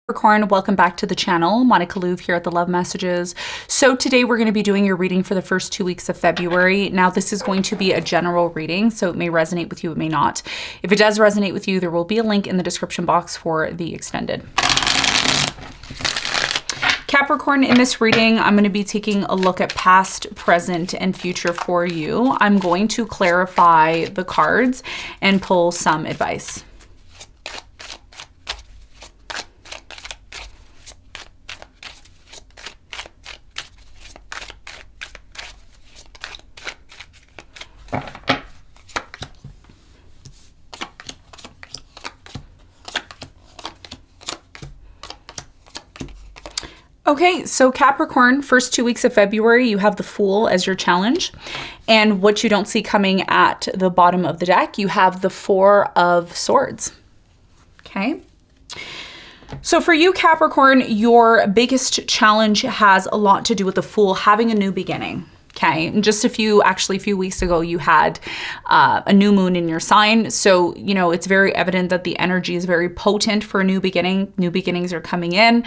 Capricorn, welcome back to the channel. Monica Louv here at the Love Messages. So today we're going to be doing your reading for the first 2 weeks of February. Now this is going to be a general reading, so it may resonate with you, it may not. If it does resonate with you, there will be a link in the description box for the extended. Capricorn, in this reading, I'm going to be taking a look at past, present, and future for you. I'm going to clarify the cards and pull some advice. Okay, so Capricorn, first 2 weeks of February, you have the Fool as your challenge. And what you don't see coming at the bottom of the deck, you have the Four of Swords. Okay. So for you, Capricorn, your biggest challenge has a lot to do with the Fool having a new beginning. Okay, and just a few weeks ago, you had a new moon in your sign. So, you know, it's very evident that the energy is very potent for a new beginning. New beginnings are coming in.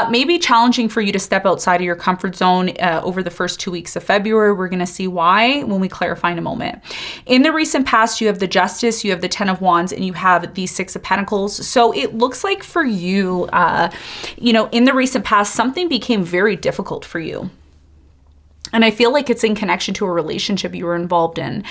Maybe challenging for you to step outside of your comfort zone over the first 2 weeks of February. We're going to see why when we clarify in a moment. In the recent past, you have the Justice, you have the Ten of Wands, and you have the Six of Pentacles. So it looks like for you, you know, in the recent past, something became very difficult for you. And I feel like it's in connection to a relationship you were involved in.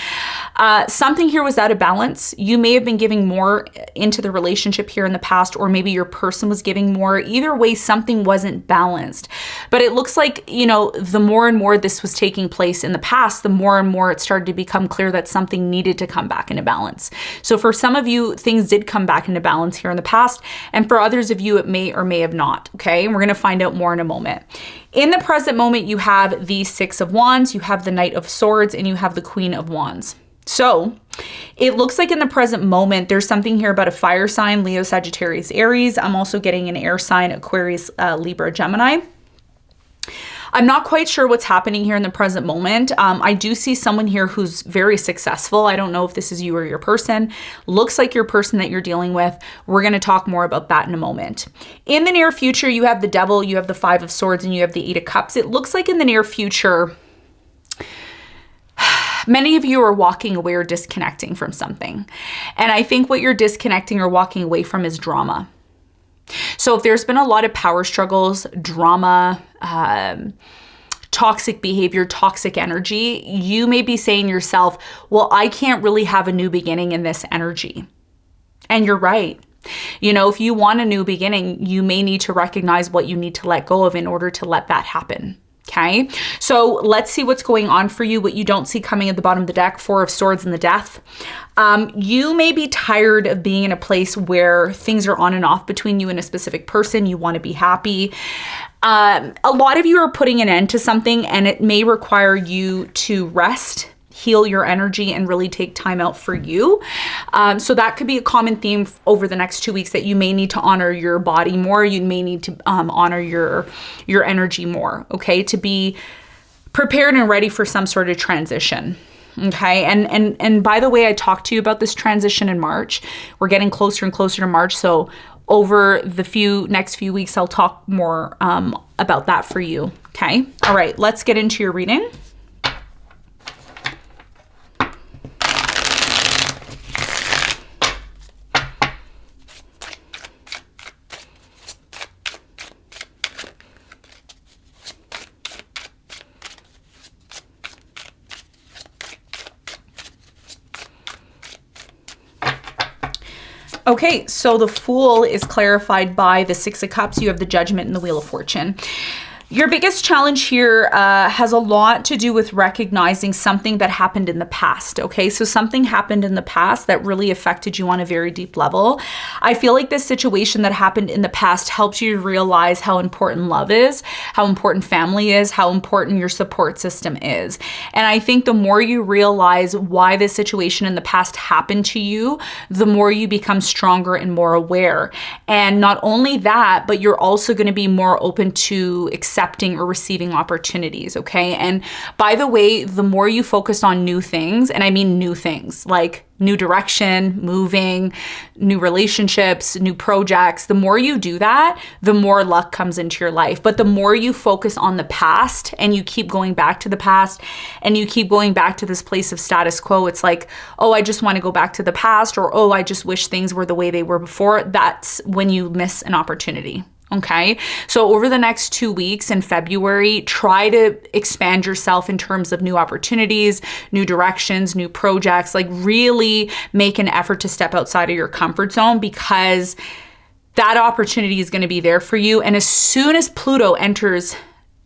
Something here was out of balance. You may have been giving more into the relationship here in the past, or maybe your person was giving more. Either way, something wasn't balanced. But it looks like, you know, the more and more this was taking place in the past, the more and more it started to become clear that something needed to come back into balance. So for some of you, things did come back into balance here in the past. And for others of you, it may or may have not. Okay, and we're going to find out more in a moment. In the present moment, you have the Six of Wands, you have the Knight of Swords, and you have the Queen of Wands. So it looks like in the present moment, there's something here about a fire sign, Leo, Sagittarius, Aries. I'm also getting an air sign, Aquarius, Libra, Gemini. I'm not quite sure what's happening here in the present moment. I do see someone here who's very successful. I don't know if this is you or your person. Looks like your person that you're dealing with. We're going to talk more about that in a moment. In the near future, you have the Devil, you have the Five of Swords, and you have the Eight of Cups. It looks like in the near future, many of you are walking away or disconnecting from something. And I think what you're disconnecting or walking away from is drama. So if there's been a lot of power struggles, drama, toxic behavior, toxic energy, you may be saying to yourself, well, I can't really have a new beginning in this energy. And you're right. You know, if you want a new beginning, you may need to recognize what you need to let go of in order to let that happen. Okay, so let's see what's going on for you, what you don't see coming at the bottom of the deck, Four of Swords and the Death. You may be tired of being in a place where things are on and off between you and a specific person. You want to be happy. A lot of you are putting an end to something, and it may require you to rest, heal your energy, and really take time out for you. So that could be a common theme over the next 2 weeks, that you may need to honor your body more. You may need to honor your energy more, okay? To be prepared and ready for some sort of transition. Okay, and by the way, I talked to you about this transition in March. We're getting closer and closer to March, so over the next few weeks, I'll talk more about that for you. Okay, all right, let's get into your reading. Okay, so the Fool is clarified by the Six of Cups. You have the Judgment and the Wheel of Fortune. Your biggest challenge here has a lot to do with recognizing something that happened in the past, okay? So something happened in the past that really affected you on a very deep level. I feel like this situation that happened in the past helps you realize how important love is, how important family is, how important your support system is. And I think the more you realize why this situation in the past happened to you, the more you become stronger and more aware. And not only that, but you're also going to be more open to accept accepting or receiving opportunities, okay? And by the way, the more you focus on new things, and I mean new things, like new direction, moving, new relationships, new projects, the more you do that, the more luck comes into your life. But the more you focus on the past and you keep going back to the past and you keep going back to this place of status quo, it's like, oh, I just want to go back to the past, or oh, I just wish things were the way they were before. That's when you miss an opportunity. Okay. So over the next 2 weeks in February, try to expand yourself in terms of new opportunities, new directions, new projects, like really make an effort to step outside of your comfort zone, because that opportunity is going to be there for you. And as soon as Pluto enters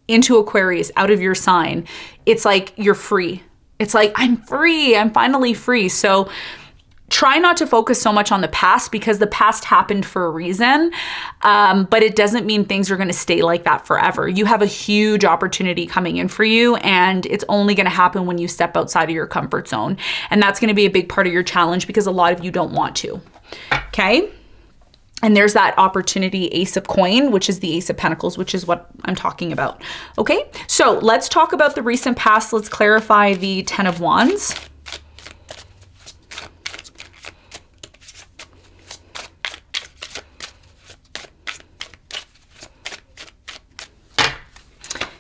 into Aquarius out of your sign, it's like you're free. It's like, I'm free. I'm finally free. So try not to focus so much on the past, because the past happened for a reason, but it doesn't mean things are going to stay like that forever. You have a huge opportunity coming in for you, and it's only going to happen when you step outside of your comfort zone. And that's going to be a big part of your challenge, because a lot of you don't want to. Okay. And there's that opportunity, Ace of Coin, which is the Ace of Pentacles, which is what I'm talking about. Okay. So let's talk about the recent past. Let's clarify the 10 of Wands.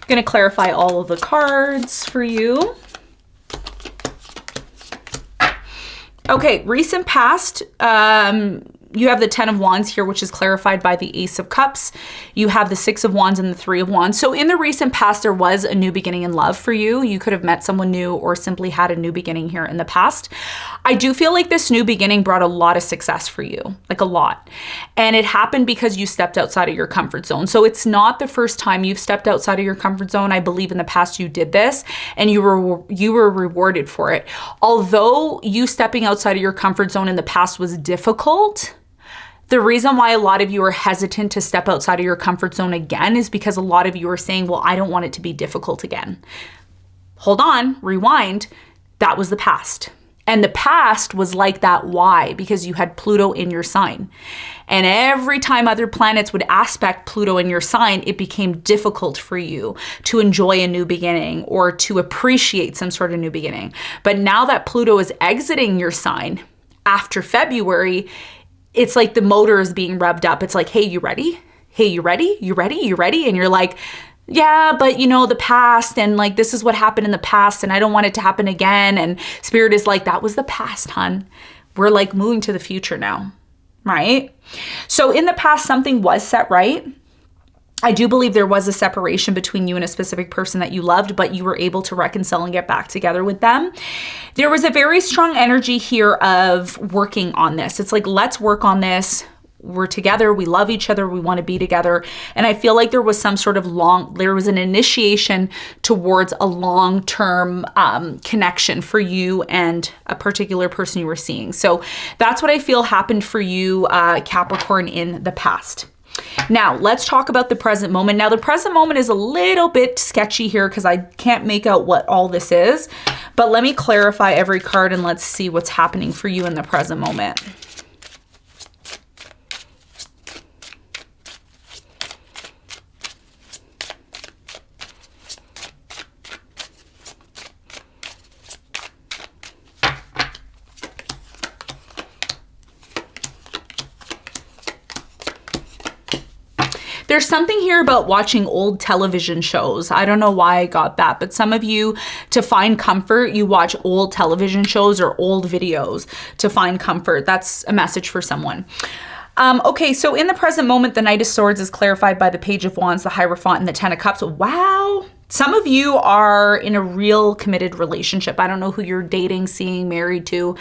Going to clarify all of the cards for you. Okay, recent past, you have the 10 of Wands here, which is clarified by the Ace of Cups. You have the 6 of Wands and the 3 of Wands. So in the recent past, there was a new beginning in love for you. You could have met someone new or simply had a new beginning here in the past. I do feel like this new beginning brought a lot of success for you, like a lot. And it happened because you stepped outside of your comfort zone. So it's not the first time you've stepped outside of your comfort zone. I believe in the past you did this and you were rewarded for it. Although you stepping outside of your comfort zone in the past was difficult, the reason why a lot of you are hesitant to step outside of your comfort zone again is because a lot of you are saying, well, I don't want it to be difficult again. Hold on, rewind. That was the past. And the past was like that. Why? Because you had Pluto in your sign. And every time other planets would aspect Pluto in your sign, it became difficult for you to enjoy a new beginning or to appreciate some sort of new beginning. But now that Pluto is exiting your sign after February, it's like the motor is being revved up. It's like, hey, you ready? Hey, you ready? You ready? You ready? And you're like, yeah, but you know, the past, and like, this is what happened in the past, and I don't want it to happen again. And Spirit is like, that was the past, hon. We're like moving to the future now, right? So in the past, something was set right. I do believe there was a separation between you and a specific person that you loved, but you were able to reconcile and get back together with them. There was a very strong energy here of working on this. It's like, let's work on this. We're together. We love each other. We want to be together. And I feel like there was some sort of there was an initiation towards a long-term connection for you and a particular person you were seeing. So that's what I feel happened for you, Capricorn, in the past. Now, let's talk about the present moment. Now, the present moment is a little bit sketchy here because I can't make out what all this is, but let me clarify every card and let's see what's happening for you in the present moment. There's something here about watching old television shows. I don't know why I got that, but some of you, to find comfort, you watch old television shows or old videos to find comfort. That's a message for someone. Okay, so in the present moment, the Knight of Swords is clarified by the Page of Wands, the Hierophant, and the Ten of Cups. Wow. Some of you are in a real committed relationship. I don't know who you're dating, seeing, married to.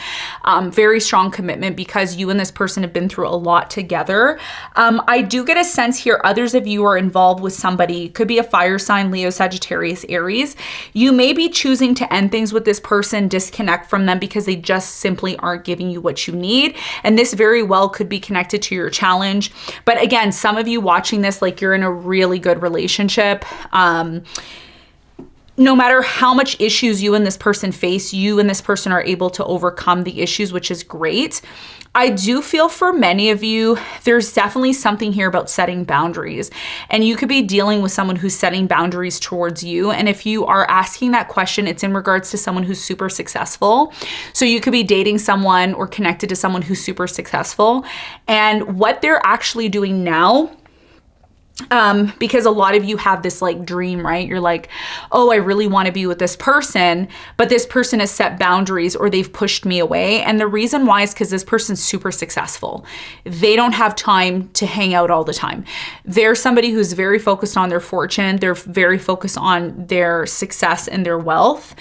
Very strong commitment because you and this person have been through a lot together. I do get a sense here others of you are involved with somebody. Could be a fire sign, Leo, Sagittarius, Aries. You may be choosing to end things with this person, disconnect from them because they just simply aren't giving you what you need. And this very well could be connected to your challenge. But again, some of you watching this, like you're in a really good relationship. no matter how much issues you and this person face, you and this person are able to overcome the issues, which is great. I do feel for many of you, there's definitely something here about setting boundaries. And you could be dealing with someone who's setting boundaries towards you. And if you are asking that question, it's in regards to someone who's super successful. So you could be dating someone or connected to someone who's super successful. And what they're actually doing now, because a lot of you have this like dream, right? You're like, oh, I really want to be with this person, but this person has set boundaries or they've pushed me away. And the reason why is because this person's super successful. They don't have time to hang out all the time. They're somebody who's very focused on their fortune. They're very focused on their success and their wealth.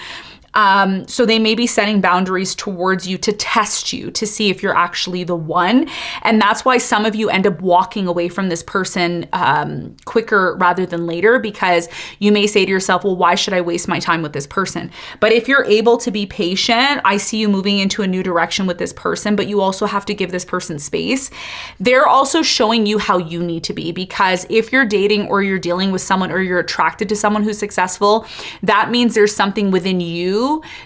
So they may be setting boundaries towards you to test you, to see if you're actually the one. And that's why some of you end up walking away from this person quicker rather than later, because you may say to yourself, well, why should I waste my time with this person? But if you're able to be patient, I see you moving into a new direction with this person, but you also have to give this person space. They're also showing you how you need to be, because if you're dating or you're dealing with someone or you're attracted to someone who's successful, that means there's something within you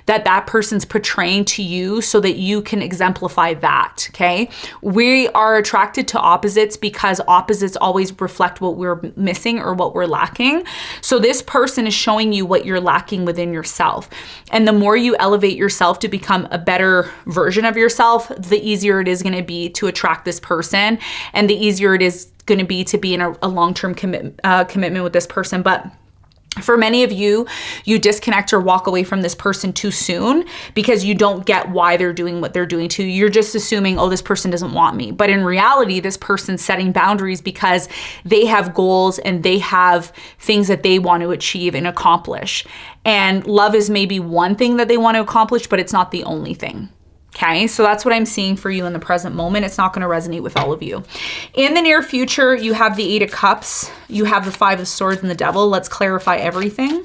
that person's portraying to you so that you can exemplify that, okay? We are attracted to opposites because opposites always reflect what we're missing or what we're lacking. So this person is showing you what you're lacking within yourself. And the more you elevate yourself to become a better version of yourself, the easier it is going to be to attract this person, and the easier it is going to be in a long-term commitment with this person. But for many of you, you disconnect or walk away from this person too soon because you don't get why they're doing what they're doing to you. You're just assuming, oh, this person doesn't want me. But in reality, this person's setting boundaries because they have goals and they have things that they want to achieve and accomplish. And love is maybe one thing that they want to accomplish, but it's not the only thing. Okay, so that's what I'm seeing for you in the present moment. It's not going to resonate with all of you. In the near future, you have the 8 of Cups, you have the 5 of Swords and the Devil. Let's clarify everything.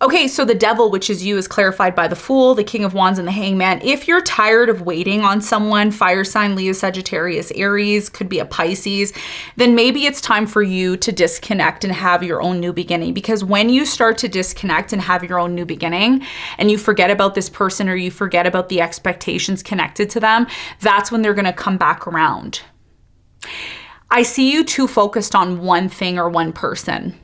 Okay, so the Devil, which is you, is clarified by the Fool, the King of Wands, and the Hangman. If you're tired of waiting on someone, fire sign, Leo, Sagittarius, Aries, could be a Pisces, then maybe it's time for you to disconnect and have your own new beginning. Because when you start to disconnect and have your own new beginning, and you forget about this person or you forget about the expectations connected to them, that's when they're going to come back around. I see you too focused on one thing or one person.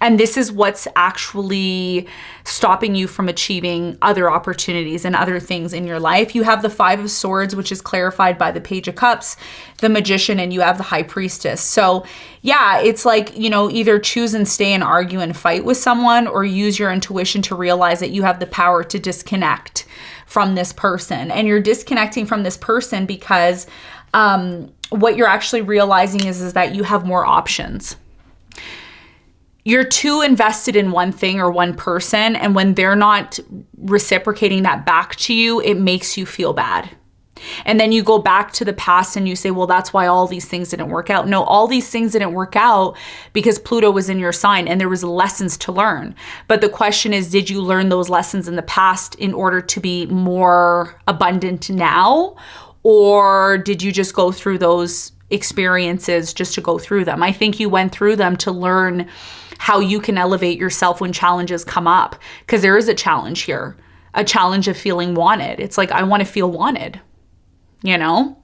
And this is what's actually stopping you from achieving other opportunities and other things in your life. You have the 5 of Swords, which is clarified by the Page of Cups, the Magician, and you have the High Priestess. So yeah, it's like, you know, either choose and stay and argue and fight with someone, or use your intuition to realize that you have the power to disconnect from this person. And you're disconnecting from this person because what you're actually realizing is that you have more options. You're too invested in one thing or one person, and when they're not reciprocating that back to you, it makes you feel bad. And then you go back to the past and you say, well, that's why all these things didn't work out. No, all these things didn't work out because Pluto was in your sign and there was lessons to learn. But the question is, did you learn those lessons in the past in order to be more abundant now? Or did you just go through those experiences just to go through them? I think you went through them to learn how you can elevate yourself when challenges come up, because there is a challenge here, a challenge of feeling wanted. It's like, I want to feel wanted, you know?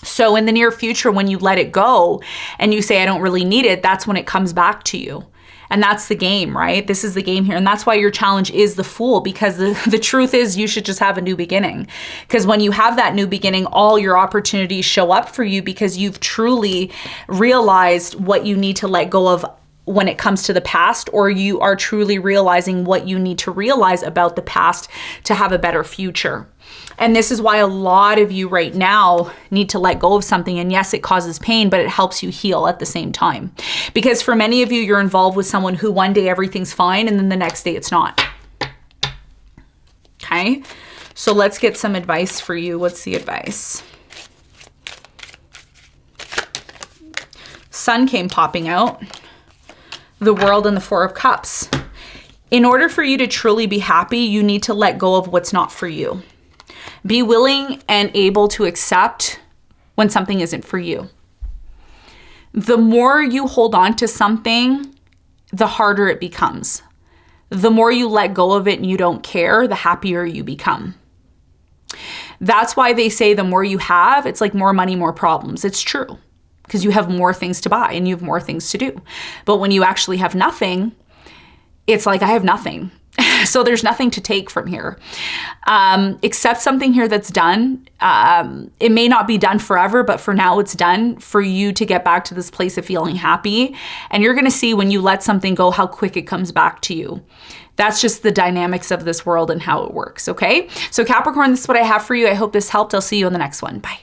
So in the near future, when you let it go and you say, I don't really need it, that's when it comes back to you. And that's the game, right? This is the game here. And that's why your challenge is the Fool, because the truth is you should just have a new beginning. Because when you have that new beginning, all your opportunities show up for you because you've truly realized what you need to let go of when it comes to the past, or you are truly realizing what you need to realize about the past to have a better future. And this is why a lot of you right now need to let go of something. And yes, it causes pain, but it helps you heal at the same time. Because for many of you, you're involved with someone who one day everything's fine and then the next day it's not. Okay, so let's get some advice for you. What's the advice? Sun came popping out. The World and the 4 of Cups. In order for you to truly be happy, you need to let go of what's not for you. Be willing and able to accept when something isn't for you. The more you hold on to something, the harder it becomes. The more you let go of it and you don't care, the happier you become. That's why they say the more you have, it's like more money, more problems. It's true, because you have more things to buy and you have more things to do. But when you actually have nothing, it's like, I have nothing. So there's nothing to take from here. Accept something here that's done. It may not be done forever, but for now it's done for you to get back to this place of feeling happy. And you're going to see when you let something go, how quick it comes back to you. That's just the dynamics of this world and how it works. Okay. So Capricorn, this is what I have for you. I hope this helped. I'll see you in the next one. Bye.